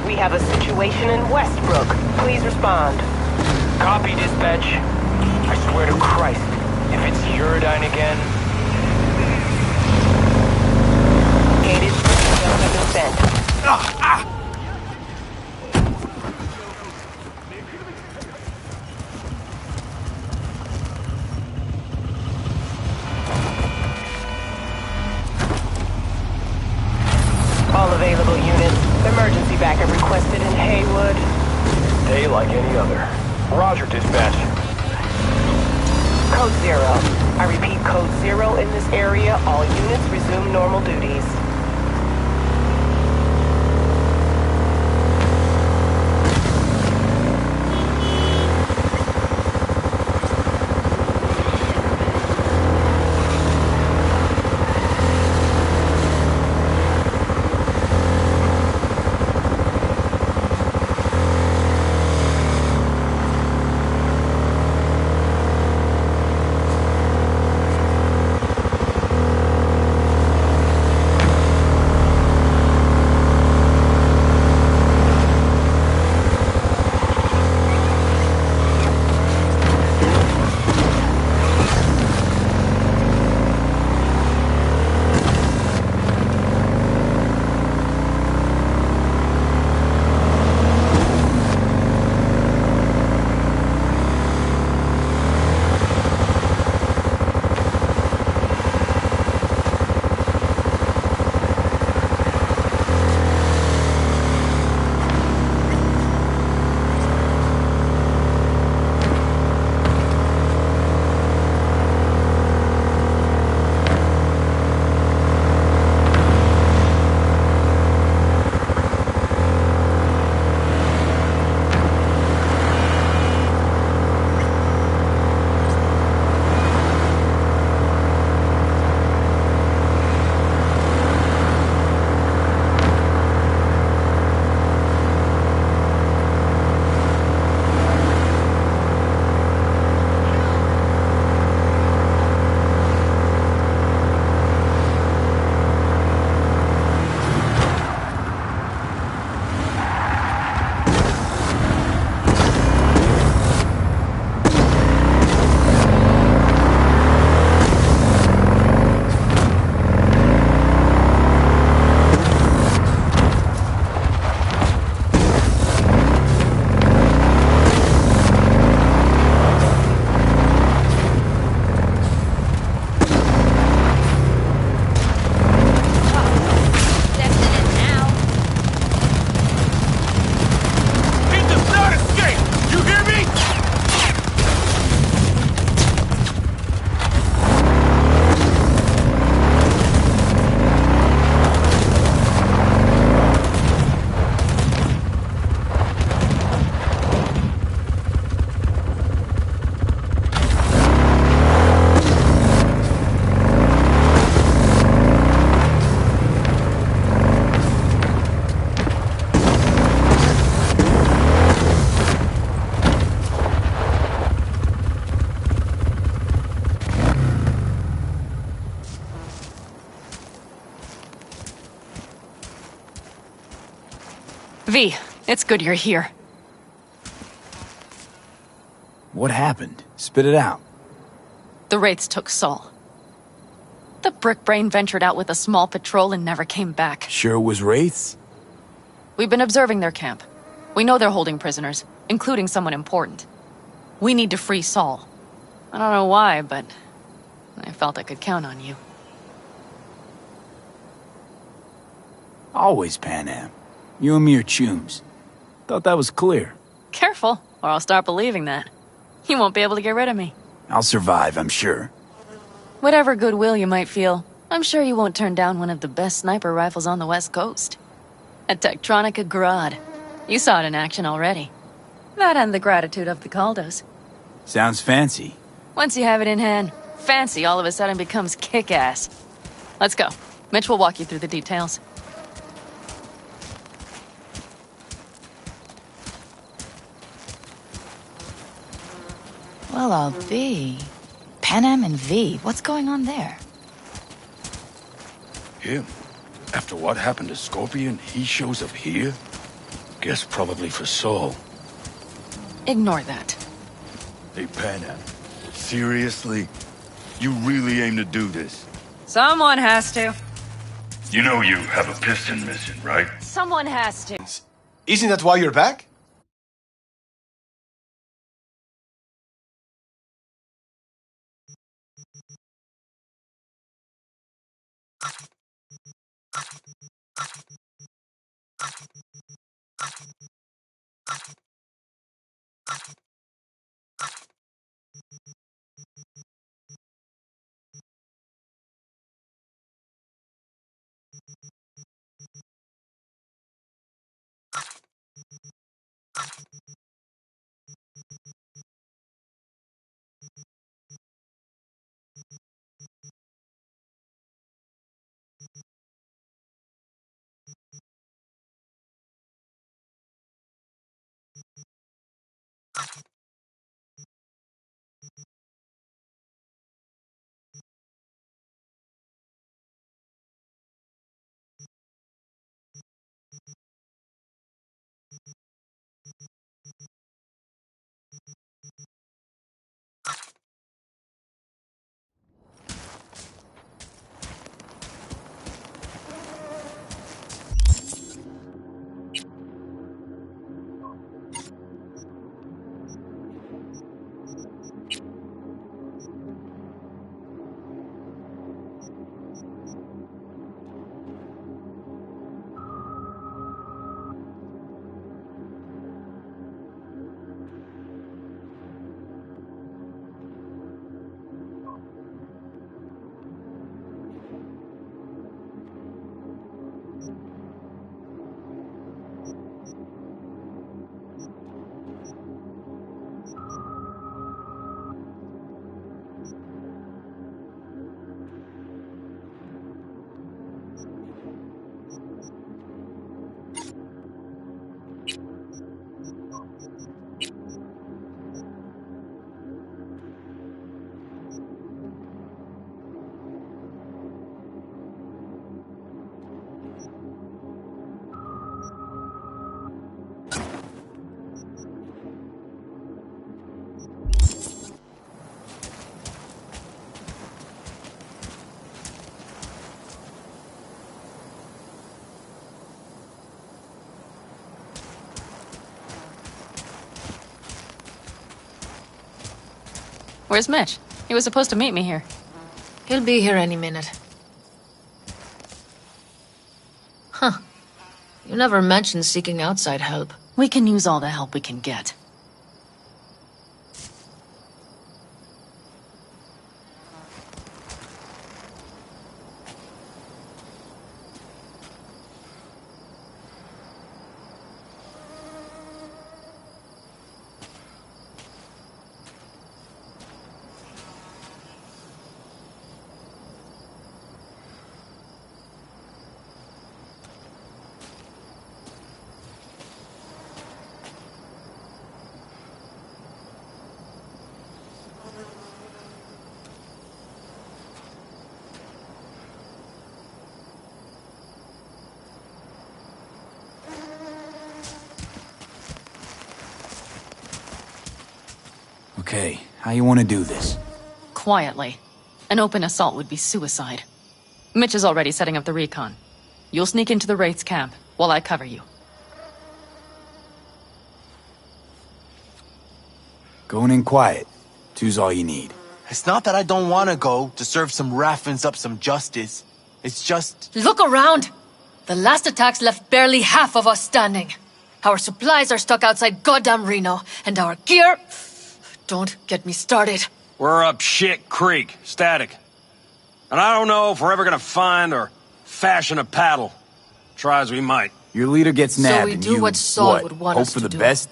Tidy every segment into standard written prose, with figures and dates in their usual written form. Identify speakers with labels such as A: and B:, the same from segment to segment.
A: We have a situation in Westbrook. Please respond.
B: Copy, dispatch. I swear to Christ, if it's Uridine again...
A: Gated consent. All available units. Emergency backup requested in Haywood.
B: Day like any other. Roger, dispatch.
A: Code 0. I repeat, Code 0 in this area. All units resume normal duties.
C: V, it's good you're here.
D: What happened? Spit it out.
C: The Wraiths took Saul. The Brickbrain ventured out with a small patrol and never came back.
D: Sure was Wraiths?
C: We've been observing their camp. We know they're holding prisoners, including someone important. We need to free Saul. I don't know why, but I felt I could count on you.
D: Always Pan Am. You and me are chums. Thought that was clear.
C: Careful, or I'll start believing that. You won't be able to get rid of me.
D: I'll survive, I'm sure.
C: Whatever goodwill you might feel, I'm sure you won't turn down one of the best sniper rifles on the West Coast. A Tektronica Grad. You saw it in action already. That and the gratitude of the Caldos.
D: Sounds fancy.
C: Once you have it in hand, fancy all of a sudden becomes kick-ass. Let's go. Mitch will walk you through the details.
E: Well, I'll be. Pan Am and V, what's going on there?
F: Him? After what happened to Scorpion, he shows up here? Guess probably for Saul.
C: Ignore that.
G: Hey, Panam. Seriously? You really aim to do this?
C: Someone has to.
G: You know you have a piston mission, right?
C: Someone has to.
H: Isn't that why you're back?
C: Where's Mitch? He was supposed to meet me here.
I: He'll be here any minute. Huh. You never mentioned seeking outside help.
C: We can use all the help we can get.
D: Okay, how you want to do this?
C: Quietly. An open assault would be suicide. Mitch is already setting up the recon. You'll sneak into the Wraith's camp while I cover you.
D: Going in quiet. Two's all you need.
H: It's not that I don't want to go to serve some Raffins up some justice. It's just...
I: Look around! The last attacks left barely half of us standing. Our supplies are stuck outside goddamn Reno, and our gear... Don't get me started.
J: We're up shit creek, static. And I don't know if we're ever gonna find or fashion a paddle. Try as we might.
D: Your leader gets
I: So
D: nabbed
I: we
D: and
I: do
D: you,
I: what Saul would want
D: hope
I: us
D: for
I: to
D: the
I: do.
D: best?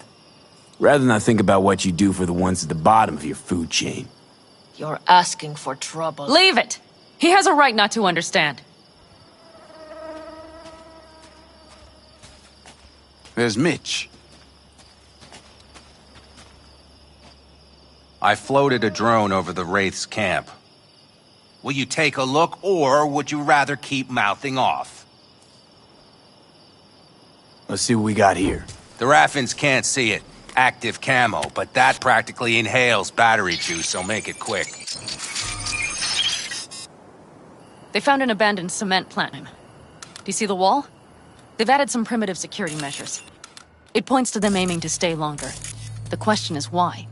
D: Rather not think about what you do for the ones at the bottom of your food chain.
I: You're asking for trouble.
C: Leave it! He has a right not to understand.
K: There's Mitch. I floated a drone over the Wraith's camp. Will you take a look, or would you rather keep mouthing off?
D: Let's see what we got here.
K: The Raffins can't see it. Active camo, but that practically inhales battery juice, so make it quick.
C: They found an abandoned cement plant. Do you see the wall? They've added some primitive security measures. It points to them aiming to stay longer. The question is why?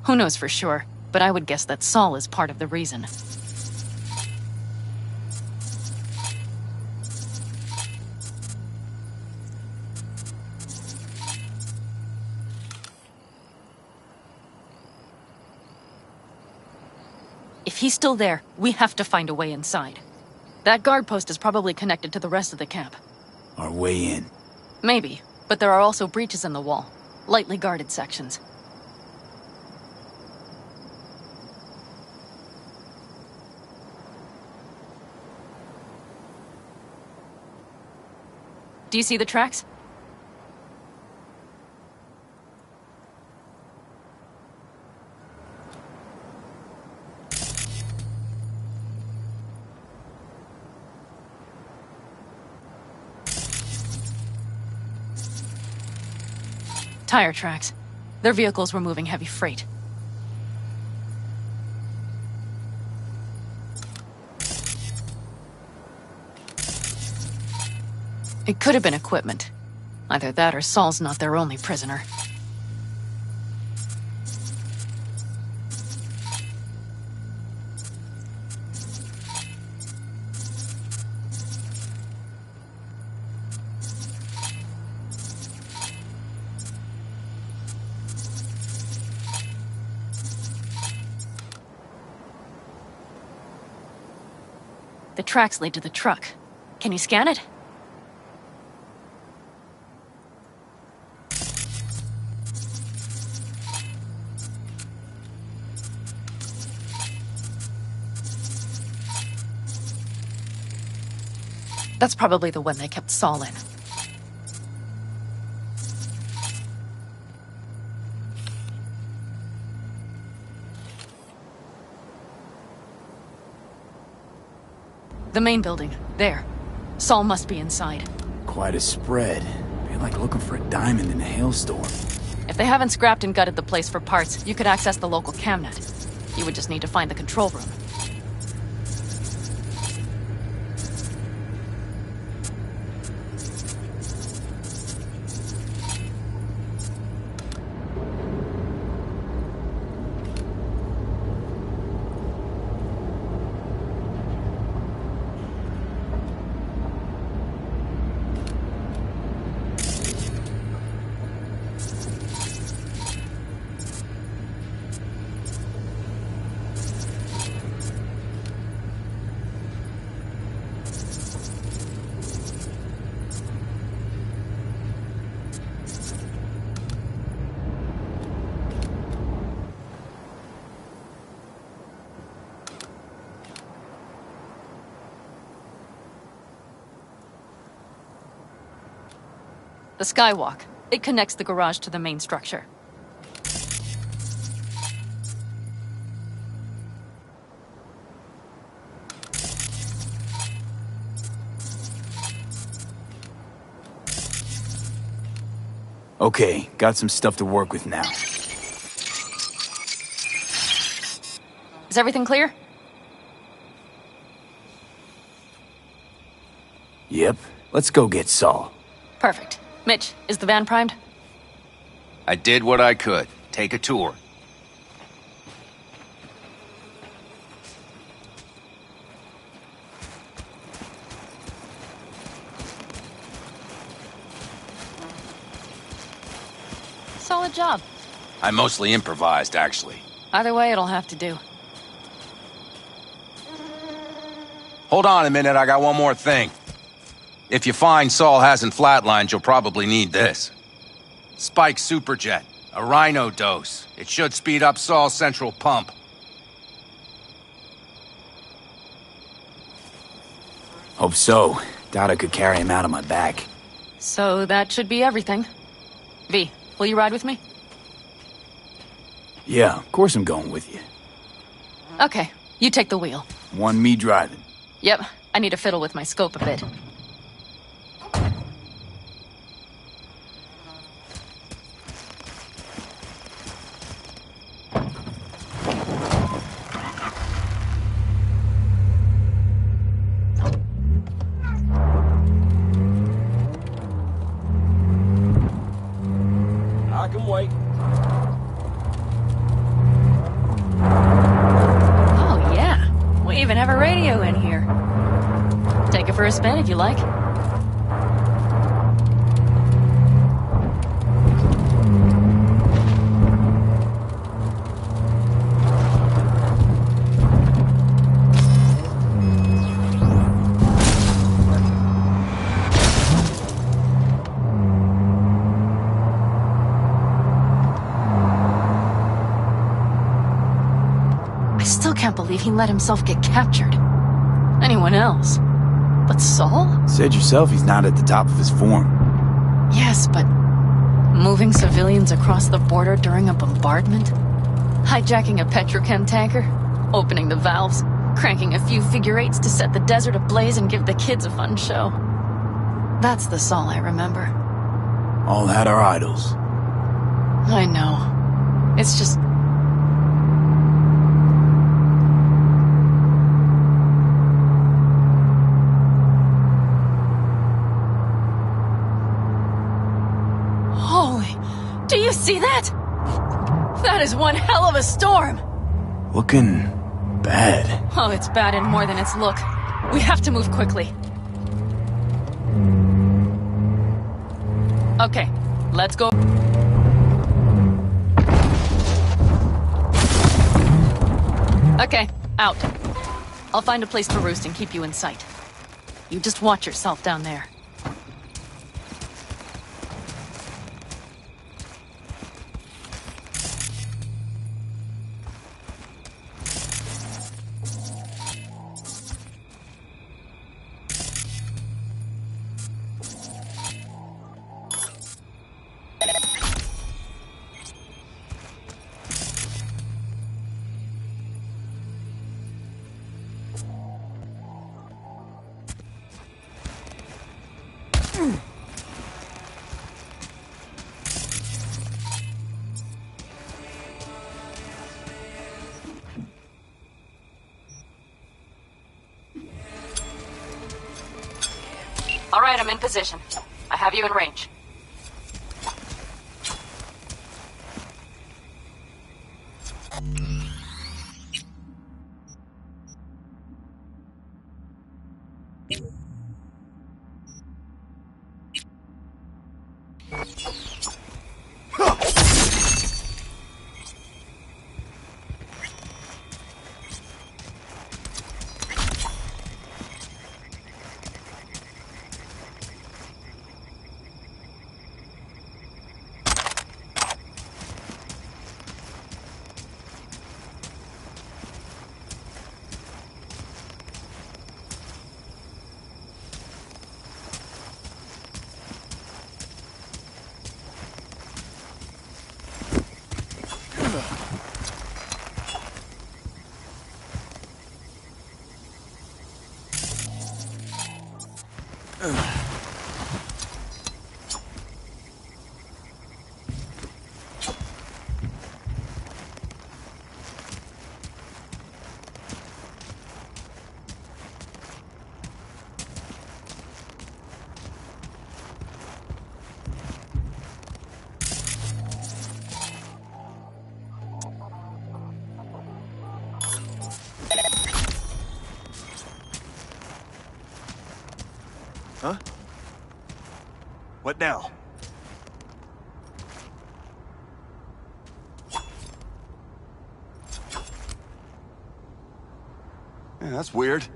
C: Who knows for sure, but I would guess that Saul is part of the reason. If he's still there, we have to find a way inside. That guard post is probably connected to the rest of the camp.
D: Our way in.
C: Maybe, but there are also breaches in the wall. Lightly guarded sections. Do you see the tracks? Tire tracks. Their vehicles were moving heavy freight. It could have been equipment. Either that or Saul's not their only prisoner. The tracks lead to the truck. Can you scan it? That's probably the one they kept Saul in. The main building. There. Saul must be inside.
D: Quite a spread. Be like looking for a diamond in a hailstorm.
C: If they haven't scrapped and gutted the place for parts, you could access the local camnet. You would just need to find the control room. The skywalk. It connects the garage to the main structure.
D: Okay, got some stuff to work with now.
C: Is everything clear?
D: Yep, let's go get Saul.
C: Perfect. Mitch, is the van primed?
K: I did what I could. Take a tour.
C: Solid job.
K: I mostly improvised, actually.
C: Either way, it'll have to do.
K: Hold on a minute, I got one more thing. If you find Saul hasn't flatlined, you'll probably need this. Spike Superjet, a Rhino dose. It should speed up Saul's central pump.
D: Hope so. Doubt I could carry him out on my back.
C: So that should be everything. V, will you ride with me?
D: Yeah, of course I'm going with you.
C: Okay, you take the wheel.
D: Want me driving?
C: Yep, I need to fiddle with my scope a bit. for a spin if you like. I still can't believe he let himself get captured. Anyone else? But Saul?
D: Said yourself he's not at the top of his form.
C: Yes, but moving civilians across the border during a bombardment? Hijacking a petrochem tanker? Opening the valves? Cranking a few figure eights to set the desert ablaze and give the kids a fun show? That's the Saul I remember.
D: All had our idols.
C: I know. It's just... Holy... Do you see that? That is one hell of a storm!
D: Looking... bad.
C: Oh, it's bad in more than its look. We have to move quickly. Okay, let's go. Okay, out. I'll find a place to roost and keep you in sight. You just watch yourself down there. All right, I'm in position. I have you in range.
F: Huh? What now?
G: Yeah, that's weird.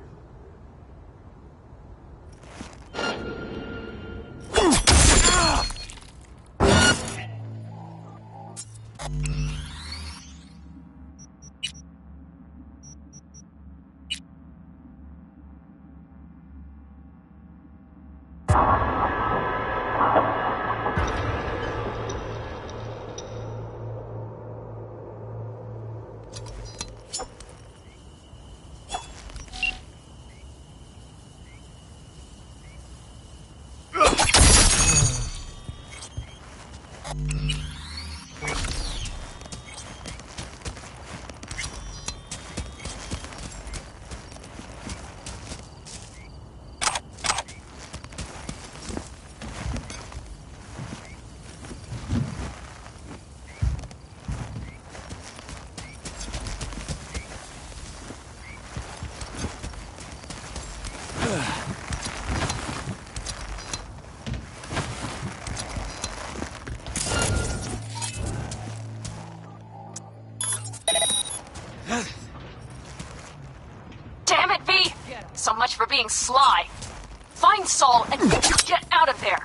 C: being sly. Find Saul and get out of there.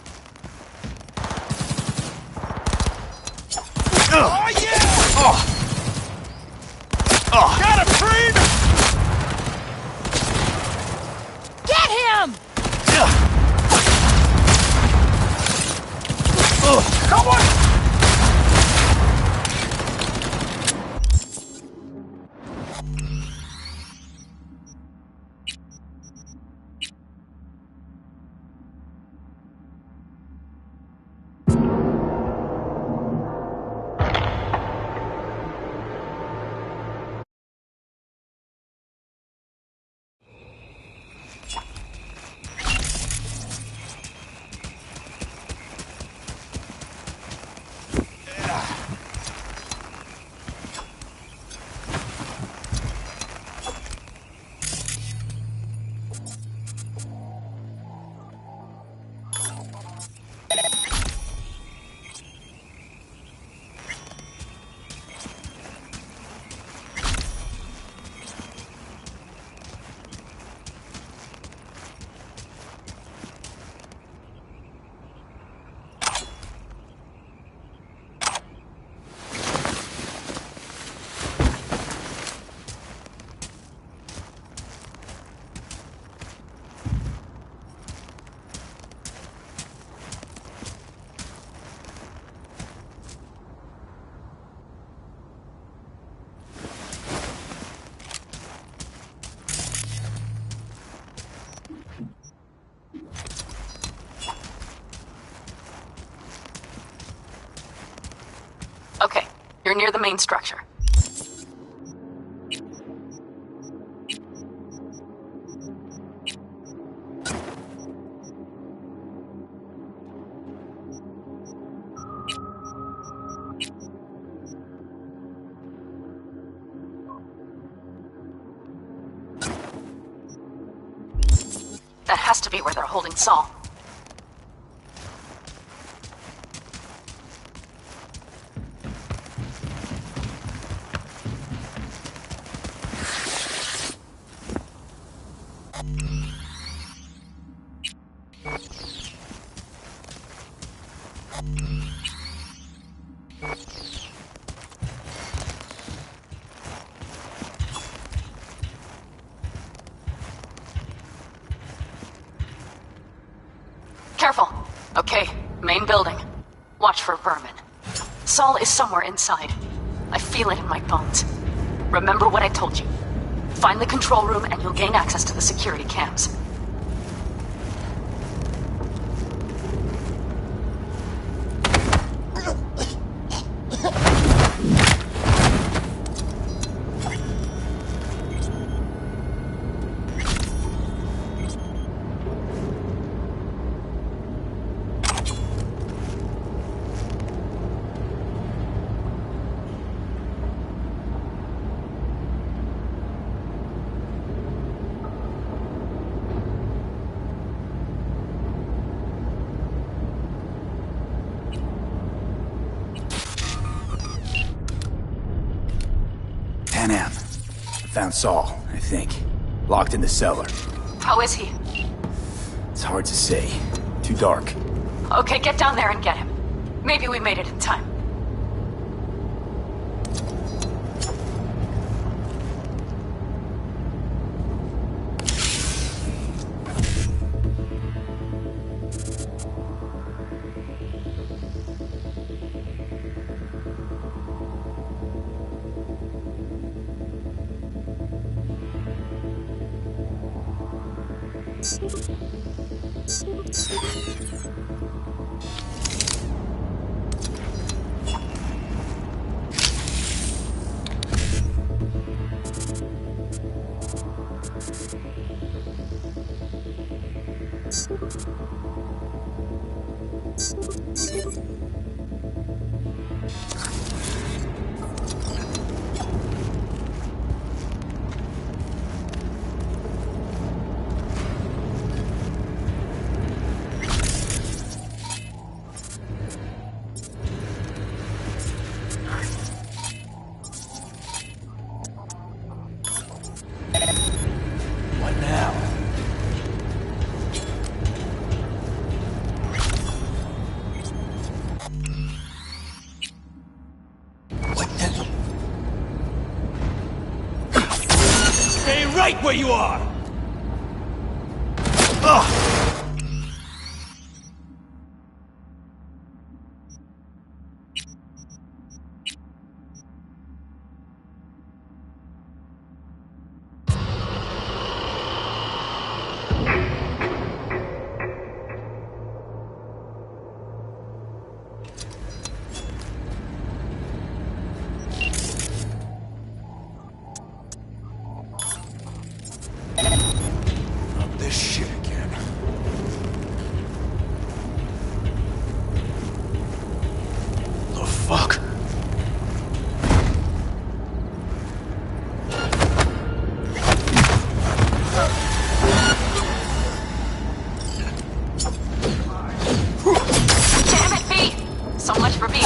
F: Oh, yeah! Oh. Got him, Creed!
C: Get him!
F: Come on!
C: Okay, you're near the main structure. That has to be where they're holding Saul. Careful. Okay, main building. Watch for vermin. Saul is somewhere inside. I feel it in my bones. Remember what I told you. Find the control room and you'll gain access to the security cams.
D: Panam. I found Saul, I think. Locked in the cellar.
C: How is he?
D: It's hard to say. Too dark.
C: Okay, get down there and get him. Maybe we made it in time.
F: right where you are! Ugh! Not this shit again. The fuck?
C: Damn it, V! So much for being...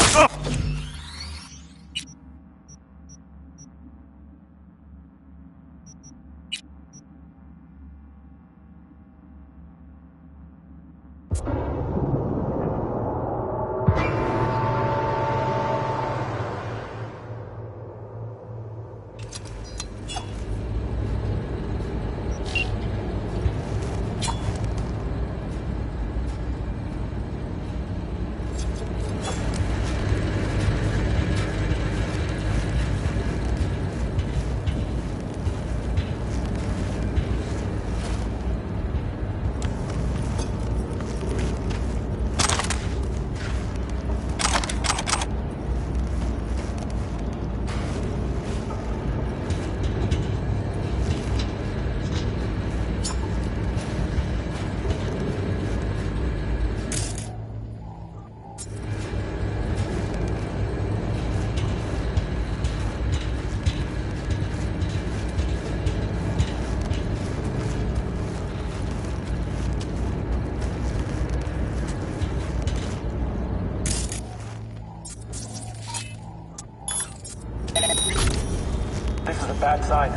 B: This is a bad sign.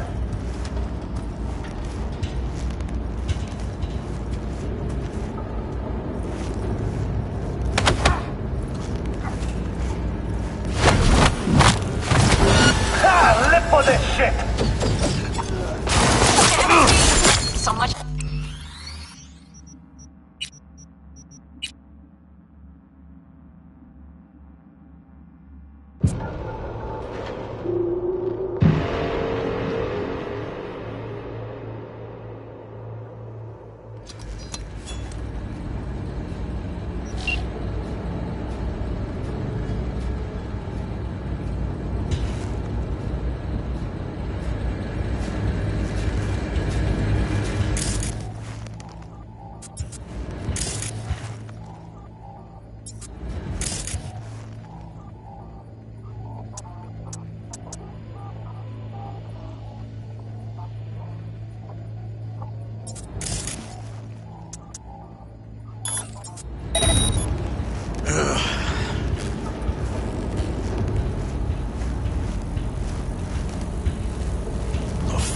B: Ah, live for this shit!
C: So much...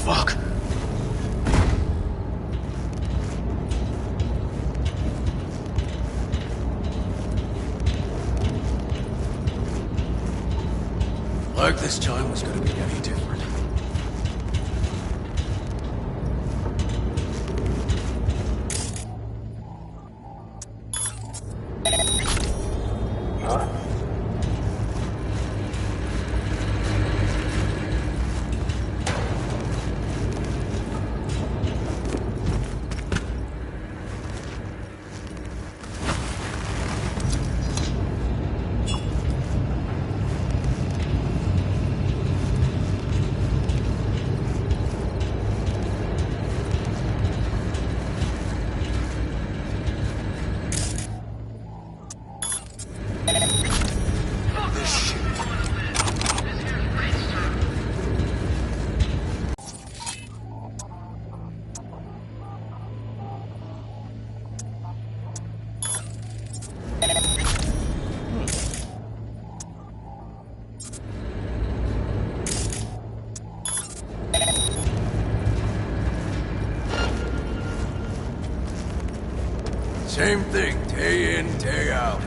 F: Fuck. Like this time was gonna be any different.
B: Huh?
F: Same thing, day in, day out.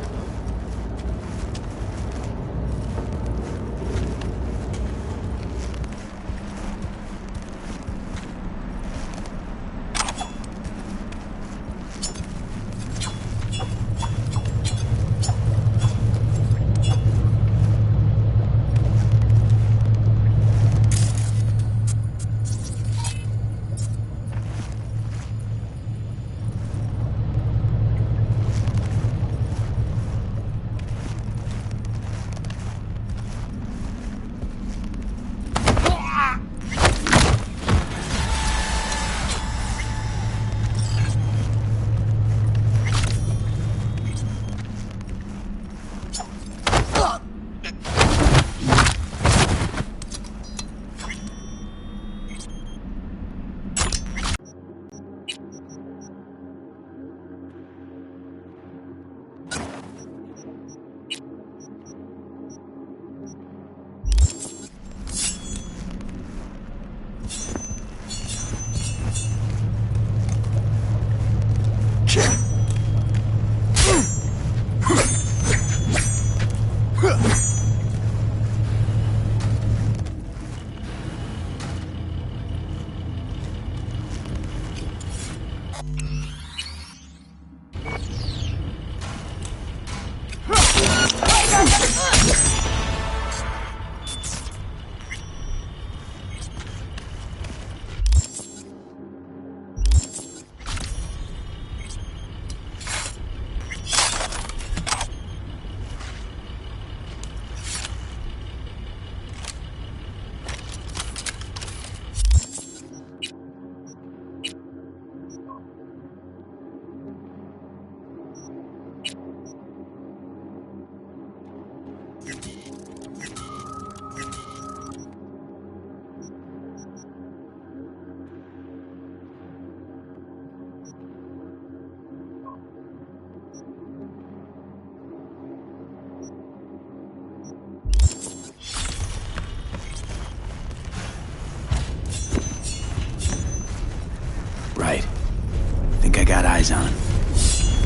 D: eyes on him.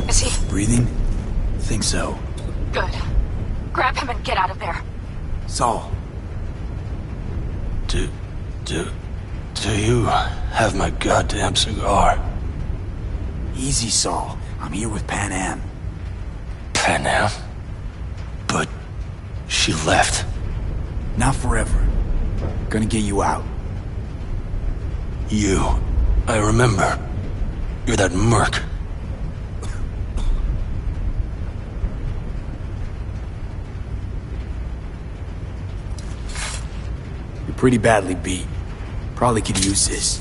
C: Is he?
D: Breathing? Think so.
C: Good. Grab him and get out of there.
D: Saul.
F: Do you have my goddamn cigar?
D: Easy, Saul. I'm here with Pan Am.
F: Pan Am? But she left.
D: Not forever. Gonna get you out.
F: You. I remember. You're that merc.
D: You're pretty badly beat. Probably could use this.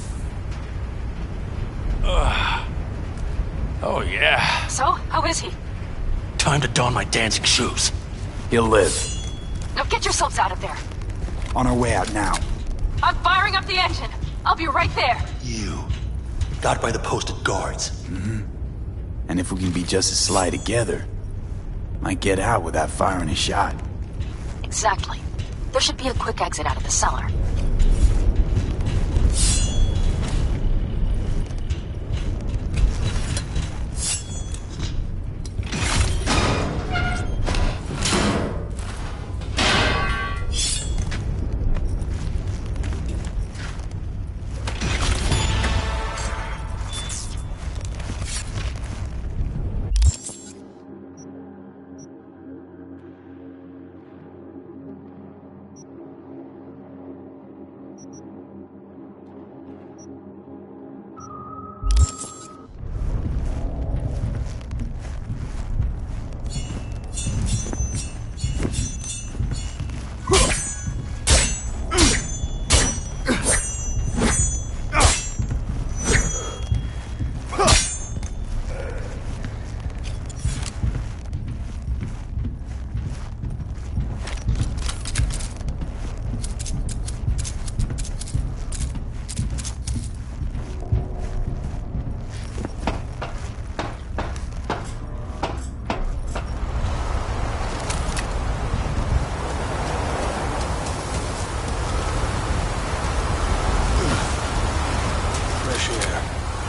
F: Oh, yeah.
C: So, how is he?
F: Time to don my dancing shoes.
D: He'll live.
C: Now get yourselves out of there.
D: On our way out now.
C: I'm firing up the engine. I'll be right there.
F: You. Got by the posted guards.
D: Mm-hmm. And if we can be just as sly together, might get out without firing a shot.
C: Exactly. There should be a quick exit out of the cellar.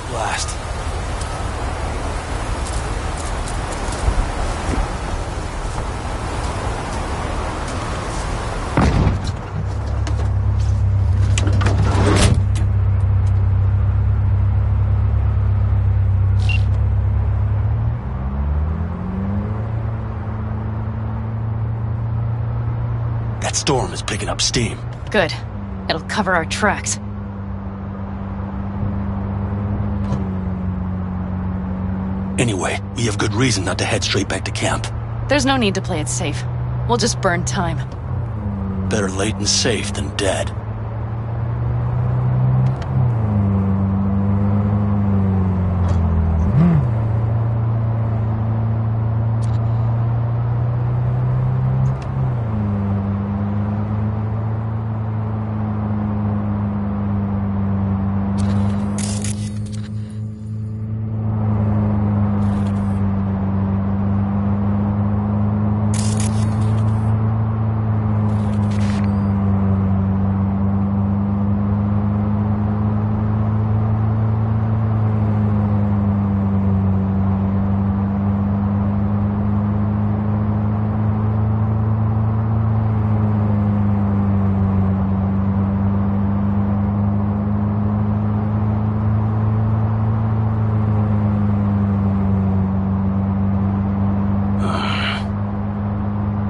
F: Blast. That storm is picking up steam.
C: Good. It'll cover our tracks.
F: Anyway, we have good reason not to head straight back to camp.
C: There's no need to play it safe. We'll just burn time.
F: Better late and safe than dead.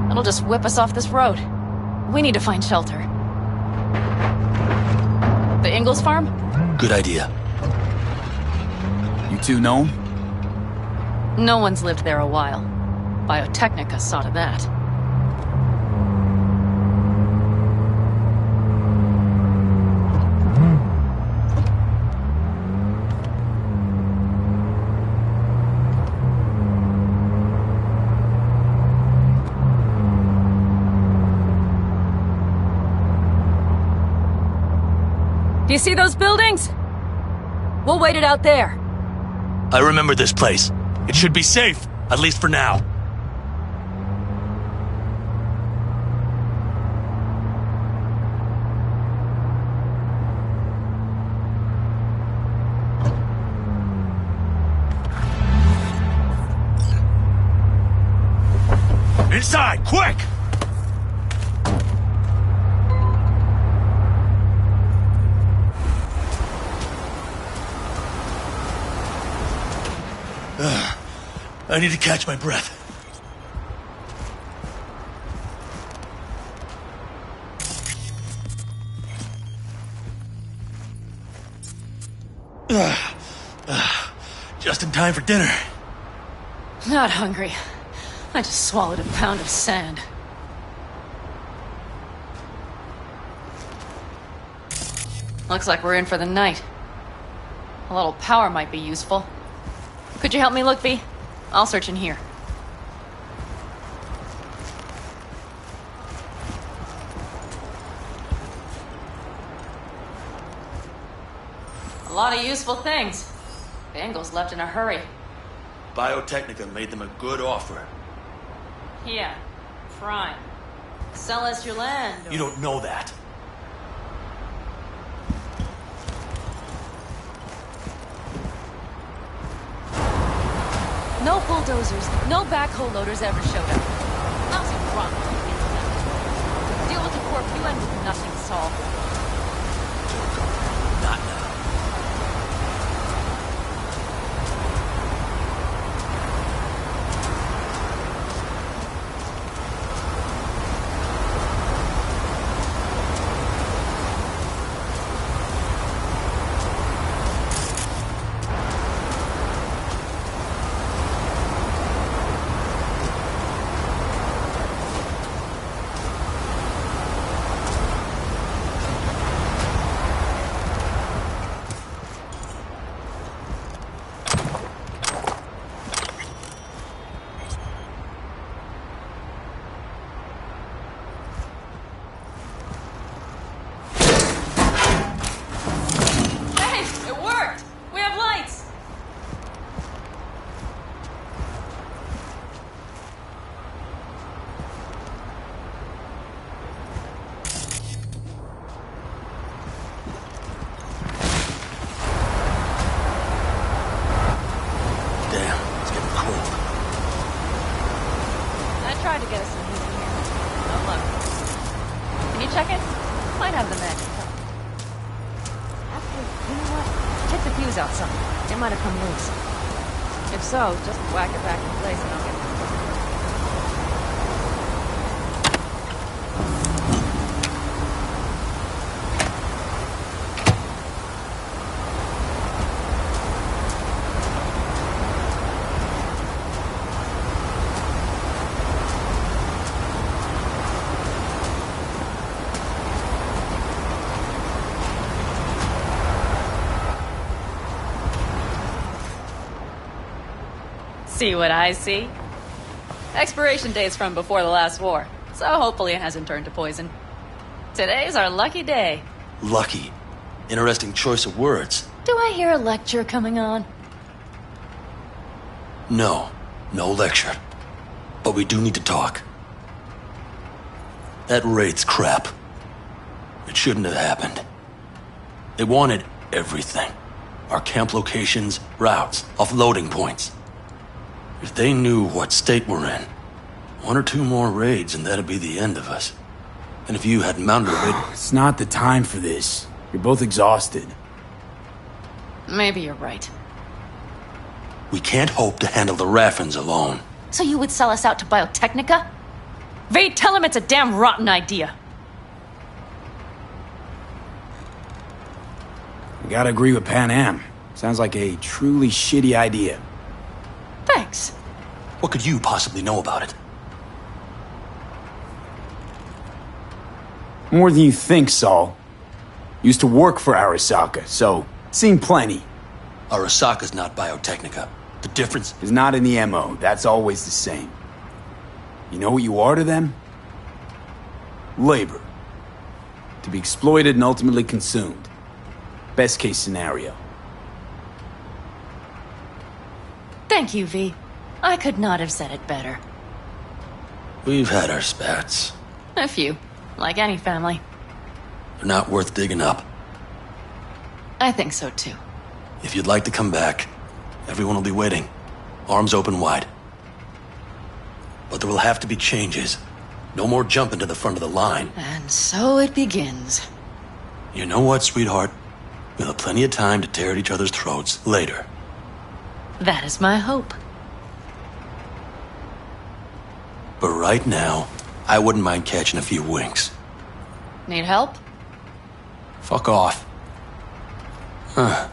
C: It'll just whip us off this road. We need to find shelter. The Ingalls farm?
F: Good idea.
D: You two know him?
C: No one's lived there a while. Biotechnica saw to that. Do you see those buildings? We'll wait it out there.
F: I remember this place. It should be safe, at least for now. inside, quick! I need to catch my breath. Just in time for dinner.
C: Not hungry. I just swallowed a pound of sand. Looks like we're in for the night. A little power might be useful. Could you help me look, V? I'll search in here. A lot of useful things. Bangles left in a hurry.
F: Biotechnica made them a good offer.
C: Yeah, prime. Sell us your land.
F: You don't know that.
C: No bulldozers, no backhoe loaders ever showed up. Lousy rock. Deal with the corp, you end with nothing, Saul.
F: Not now.
C: So, just whack it back in place and I'll get See what I see? Expiration date's from before the last war, so hopefully it hasn't turned to poison. Today's our lucky day.
F: Lucky. Interesting choice of words.
C: Do I hear a lecture coming on?
F: No. No lecture. But we do need to talk. That raid's crap. It shouldn't have happened. They wanted everything. Our camp locations, routes, offloading points. If they knew what state we're in, 1 or 2 more raids and that'd be the end of us. And if you had mounted a raid...
D: It's not the time for this. You're both exhausted.
C: Maybe you're right.
F: We can't hope to handle the Raffens alone.
C: So you would sell us out to Biotechnica? Vade, tell him it's a damn rotten idea.
D: I gotta agree with Pan Am. Sounds like a truly shitty idea.
C: Thanks.
F: What could you possibly know about it?
D: More than you think, Saul. Used to work for Arasaka, so seen plenty.
F: Arasaka's not Biotechnica. The difference
D: is not in the MO. That's always the same. You know what you are to them? Labor. To be exploited and ultimately consumed. Best case scenario.
C: Thank you, V. I could not have said it better.
F: We've had our spats.
C: A few. Like any family.
F: They're not worth digging up.
C: I think so, too.
F: If you'd like to come back, everyone will be waiting. Arms open wide. But there will have to be changes. No more jumping to the front of the line.
C: And so it begins.
F: You know what, sweetheart? We'll have plenty of time to tear at each other's throats later.
C: That is my hope.
F: But right now, I wouldn't mind catching a few winks.
C: Need help?
F: Fuck off. Huh.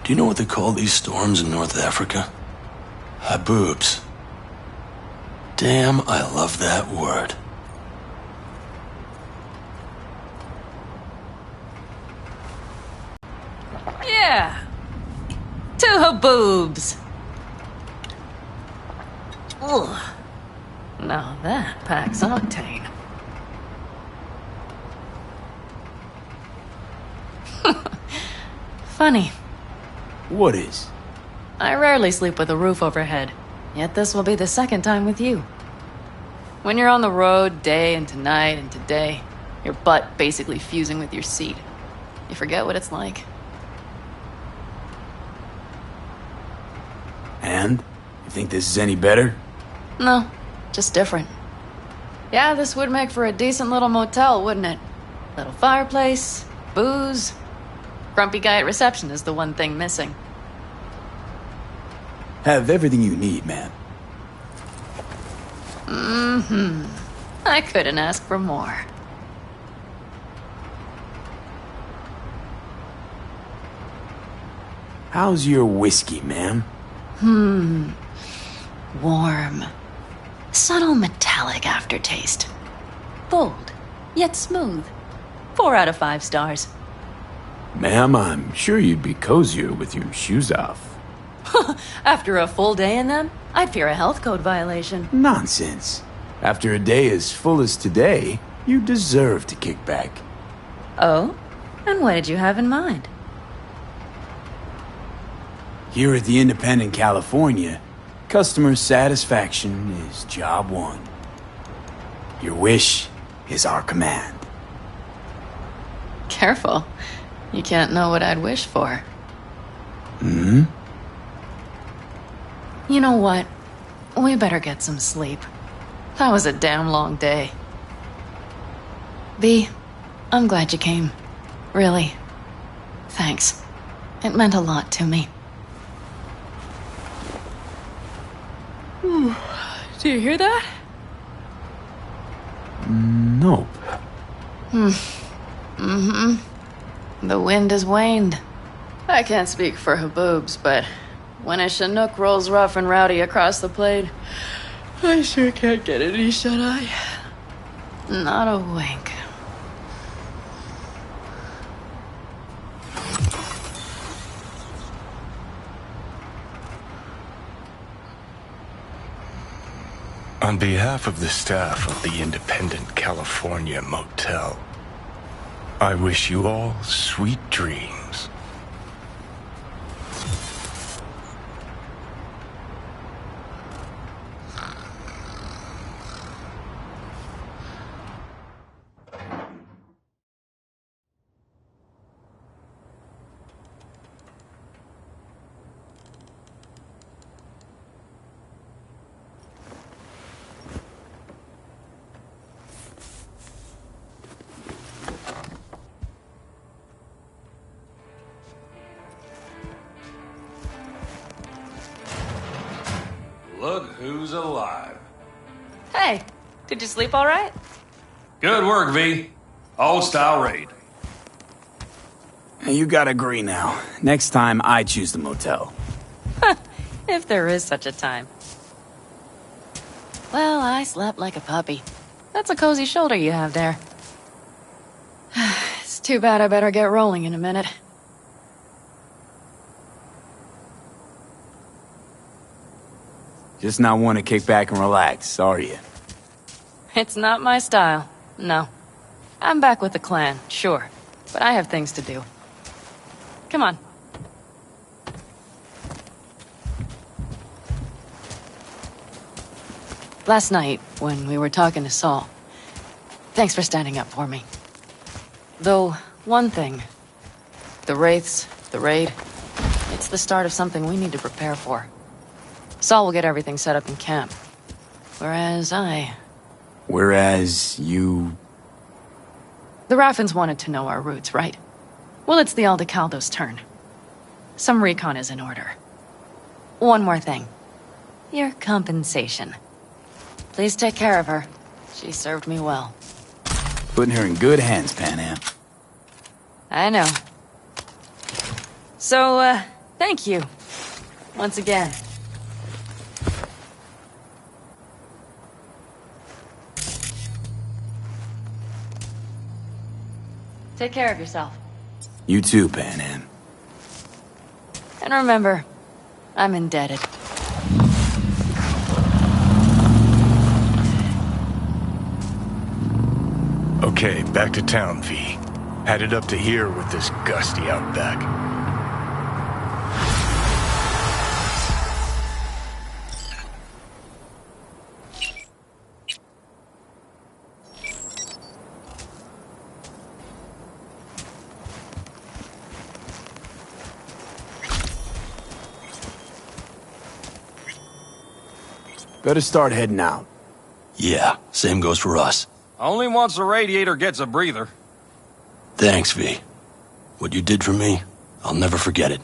F: Do you know what they call these storms in North Africa? Haboobs. Damn, I love that word.
C: Yeah. To haboobs. Ugh. Now that packs octane. Funny.
D: What is?
C: I rarely sleep with a roof overhead, yet this will be the second time with you. When you're on the road day into night into day, your butt basically fusing with your seat, you forget what it's like.
D: And? You think this is any better?
C: No, just different. Yeah, this would make for a decent little motel, wouldn't it? Little fireplace, booze. Grumpy guy at reception is the one thing missing.
D: Have everything you need, man.
C: Mm-hmm. I couldn't ask for more.
D: How's your whiskey, ma'am?
C: Warm. Subtle metallic aftertaste. Bold, yet smooth. 4 out of 5 stars.
D: Ma'am, I'm sure you'd be cozier with your shoes off.
C: After a full day in them, I'd fear a health code violation.
D: Nonsense. After a day as full as today, you deserve to kick back.
C: Oh? And what did you have in mind?
D: Here at the Independent California, customer satisfaction is job one. Your wish is our command.
C: Careful. You can't know what I'd wish for.
D: Hmm?
C: You know what? We better get some sleep. That was a damn long day. B, I'm glad you came. Really. Thanks. It meant a lot to me. Do you hear that?
D: Nope.
C: Mm-hmm. The wind has waned. I can't speak for haboobs, but when a Chinook rolls rough and rowdy across the plain, I sure can't get any shut-eye. Not a wink.
G: On behalf of the staff of the Independent California Motel, I wish you all sweet dreams.
J: Look who's alive.
C: Hey, did you sleep all right?
J: Good work, V. Old style raid.
D: You gotta agree now. Next time, I choose the motel.
C: If there is such a time. Well, I slept like a puppy. That's a cozy shoulder you have there. It's too bad I better get rolling in a minute.
D: Just not want to kick back and relax, are you?
C: It's not my style, no. I'm back with the clan, sure, but I have things to do. Come on. Last night, when we were talking to Saul, thanks for standing up for me. Though, one thing. The Wraiths, the raid, it's the start of something we need to prepare for. Saul will get everything set up in camp.
D: Whereas you...
C: The Raffins wanted to know our routes, right? Well, it's the Aldecaldo's turn. Some recon is in order. One more thing. Your compensation. Please take care of her. She served me well.
D: Putting her in good hands, Panam.
C: I know. So, thank you. Once again. Take care of yourself.
D: You too, Panam.
C: And remember, I'm indebted.
G: Okay, back to town, V. Headed up to here with this gusty outback.
D: Better start heading out.
F: Yeah, same goes for us.
J: Only once the radiator gets a breather.
F: Thanks, V. What you did for me, I'll never forget it.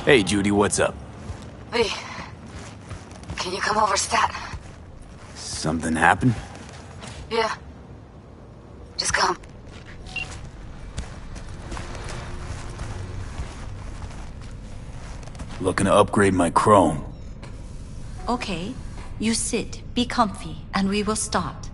D: Hey, Judy, what's up?
E: V, can you come over stat?
D: Something happened?
E: Yeah. Just come.
D: Looking to upgrade my chrome.
L: Okay. You sit, be comfy, and we will start.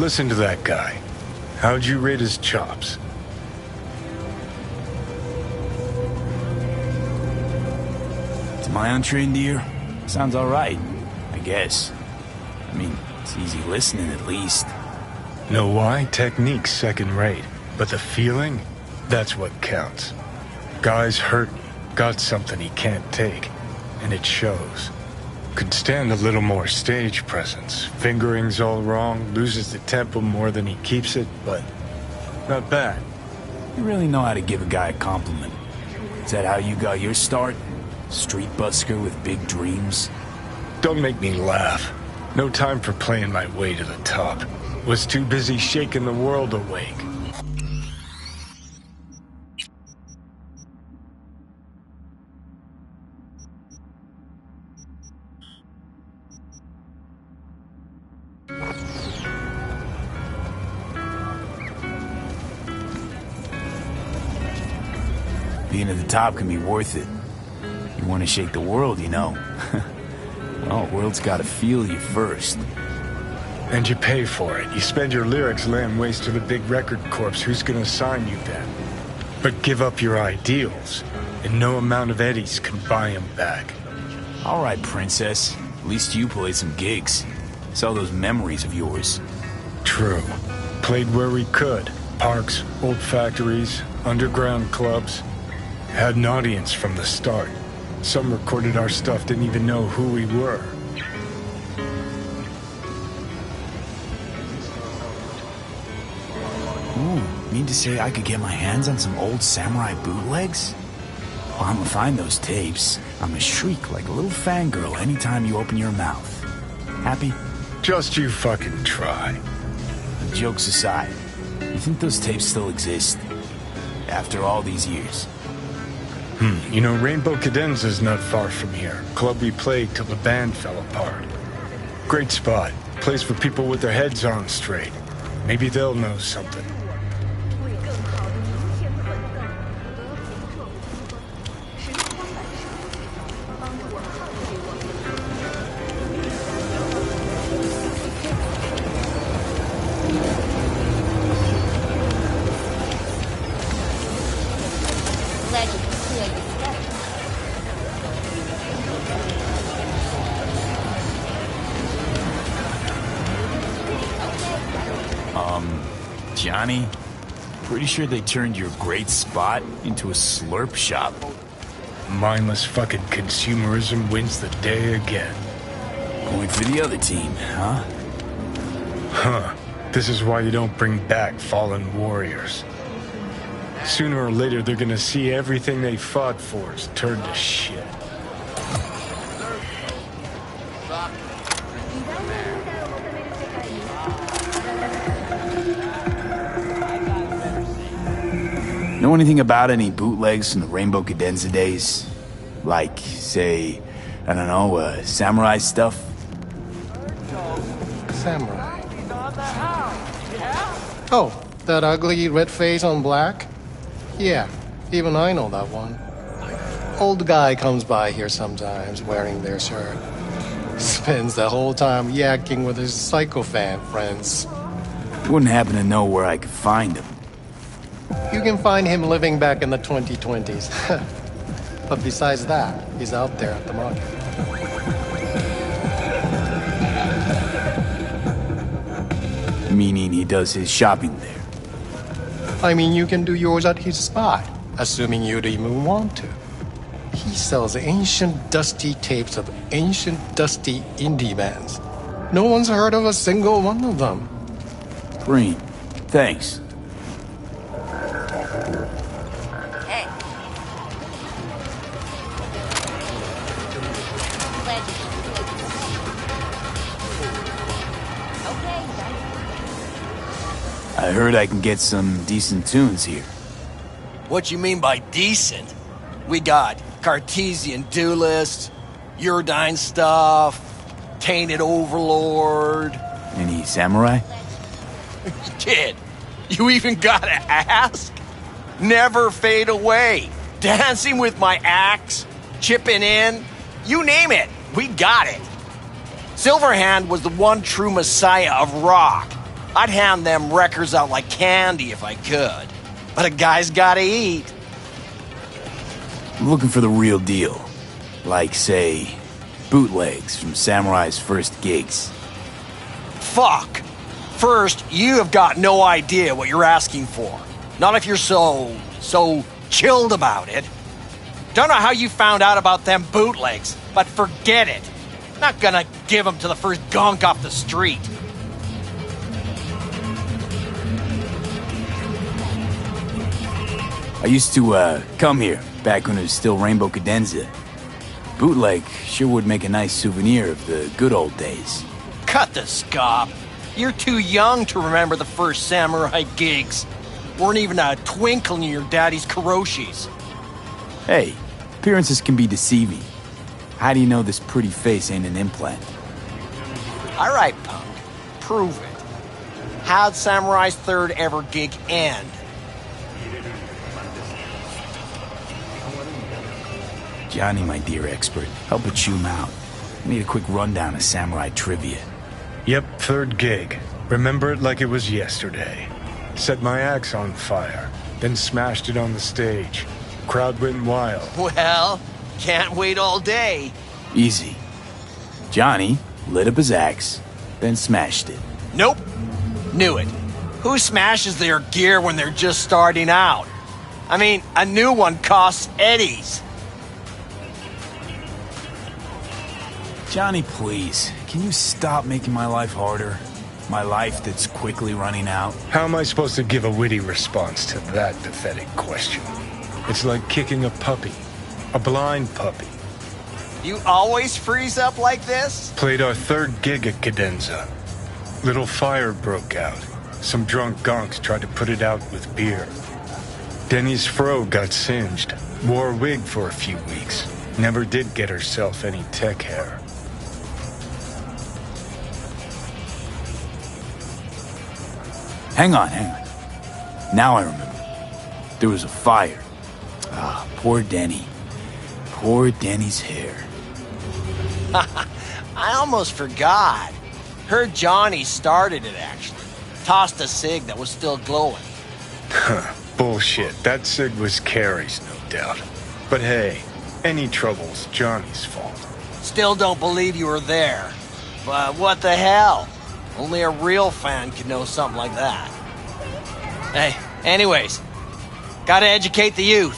G: Listen to that guy. How'd you rate his chops?
D: To my untrained ear, sounds alright, I guess. I mean, it's easy listening at least.
G: Know why? Technique's second rate. But the feeling? That's what counts. Guy's hurting, got something he can't take, and it shows. Could stand a little more stage presence. Fingering's all wrong, loses the tempo more than he keeps it, but not bad.
D: You really know how to give a guy a compliment. Is that how you got your start? Street busker with big dreams?
G: Don't make me laugh. No time for playing my way to the top. Was too busy shaking the world awake.
D: Being at the top can be worth it. You want to shake the world, you know. Well, the world's got to feel you first.
G: And you pay for it. You spend your lyrics laying waste to the big record corps. Who's gonna sign you then? But give up your ideals, and no amount of eddies can buy them back.
D: All right, princess. At least you played some gigs. Saw those memories of yours.
G: True. Played where we could. Parks, old factories, underground clubs. Had an audience from the start. Some recorded our stuff, didn't even know who we were.
D: Ooh, mean to say I could get my hands on some old samurai bootlegs? Well, I'm gonna find those tapes. I'm gonna shriek like a little fangirl anytime you open your mouth. Happy?
G: Just you fucking try.
D: Jokes aside, you think those tapes still exist? After all these years?
G: You know, Rainbow Cadenza's not far from here. Club we played till the band fell apart. Great spot. Place for people with their heads on straight. Maybe they'll know something.
D: Johnny, pretty sure they turned your great spot into a slurp shop.
G: Mindless fucking consumerism wins the day again.
D: Going for the other team, huh?
G: Huh. This is why you don't bring back fallen warriors. Sooner or later, they're gonna see everything they fought for is turned to shit.
D: Know anything about any bootlegs from the Rainbow Cadenza days? Like, say, I don't know, samurai stuff?
M: Samurai. Oh, that ugly red face on black? Yeah, even I know that one. Old guy comes by here sometimes wearing their shirt. Spends the whole time yakking with his psychofan friends.
D: Wouldn't happen to know where I could find him.
M: You can find him living back in the 2020s. But besides that, he's out there at the market.
D: Meaning he does his shopping there?
M: I mean, you can do yours at his spot, assuming you'd even want to. He sells ancient, dusty tapes of ancient, dusty indie bands. No one's heard of a single one of them.
D: Green, thanks. I heard I can get some decent tunes here.
N: What you mean by decent? We got Cartesian Duelist, Uridine stuff, Tainted Overlord.
D: Any samurai?
N: Kid, you even gotta ask? Never Fade Away, Dancing with My Axe, Chipping In, you name it, we got it. Silverhand was the one true messiah of rock. I'd hand them records out like candy if I could. But a guy's gotta eat.
D: I'm looking for the real deal. Like, say, bootlegs from Samurai's first gigs.
N: Fuck! First, you have got no idea what you're asking for. Not if you're so chilled about it. Don't know how you found out about them bootlegs, but forget it. Not gonna give them to the first gonk off the street.
D: I used to, come here, back when it was still Rainbow Cadenza. Bootleg sure would make a nice souvenir of the good old days.
N: Cut the scop. You're too young to remember the first Samurai gigs. Weren't even a twinkle in your daddy's Kuroshis.
D: Hey, appearances can be deceiving. How do you know this pretty face ain't an implant?
N: All right, punk. Prove it. How'd Samurai's third ever gig end?
D: Johnny, my dear expert, help a chew him out. I need a quick rundown of Samurai trivia.
G: Yep, third gig. Remember it like it was yesterday. Set my axe on fire, then smashed it on the stage. Crowd went wild.
N: Well, can't wait all day.
D: Easy. Johnny lit up his axe, then smashed it.
N: Nope. Knew it. Who smashes their gear when they're just starting out? I mean, a new one costs eddies.
D: Johnny, please, can you stop making my life harder? My life that's quickly running out?
G: How am I supposed to give a witty response to that pathetic question? It's like kicking a puppy. A blind puppy.
N: You always freeze up like this?
G: Played our third gig at Cadenza. Little fire broke out. Some drunk gonks tried to put it out with beer. Denny's fro got singed. Wore a wig for a few weeks. Never did get herself any tech hair.
D: Hang on. Now I remember. There was a fire. Ah, poor Denny. Poor Denny's hair.
N: I almost forgot. Heard Johnny started it, actually. Tossed a cig that was still glowing.
G: Bullshit. That cig was Carrie's, no doubt. But hey, any trouble's Johnny's fault.
N: Still don't believe you were there. But what the hell? Only a real fan could know something like that. Hey, anyways, gotta educate the youth.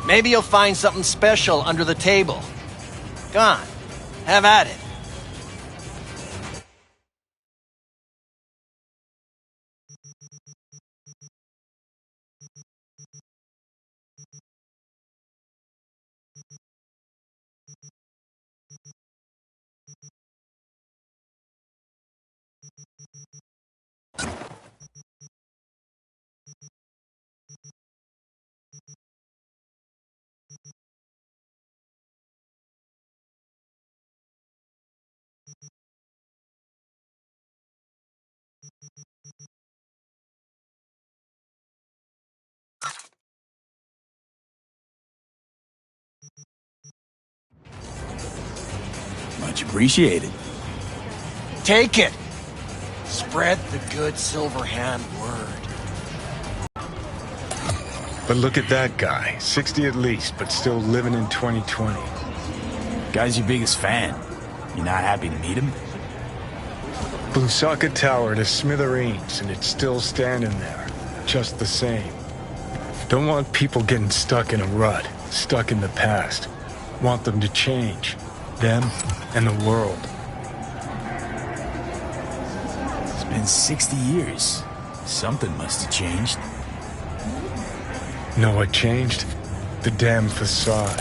N: Maybe you'll find something special under the table. Go on, have at it.
D: Much appreciated.
N: Take it. Spread the good Silverhand word.
G: But look at that guy. 60 at least, but still living in 2020.
D: Guy's your biggest fan. You not happy to meet him?
G: Busaka Tower to smithereens, and it's still standing there. Just the same. Don't want people getting stuck in a rut, stuck in the past. Want them to change. Them and the world.
D: It's been 60 years. Something must have changed.
G: Know what changed? The damn facade.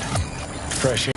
G: Fresh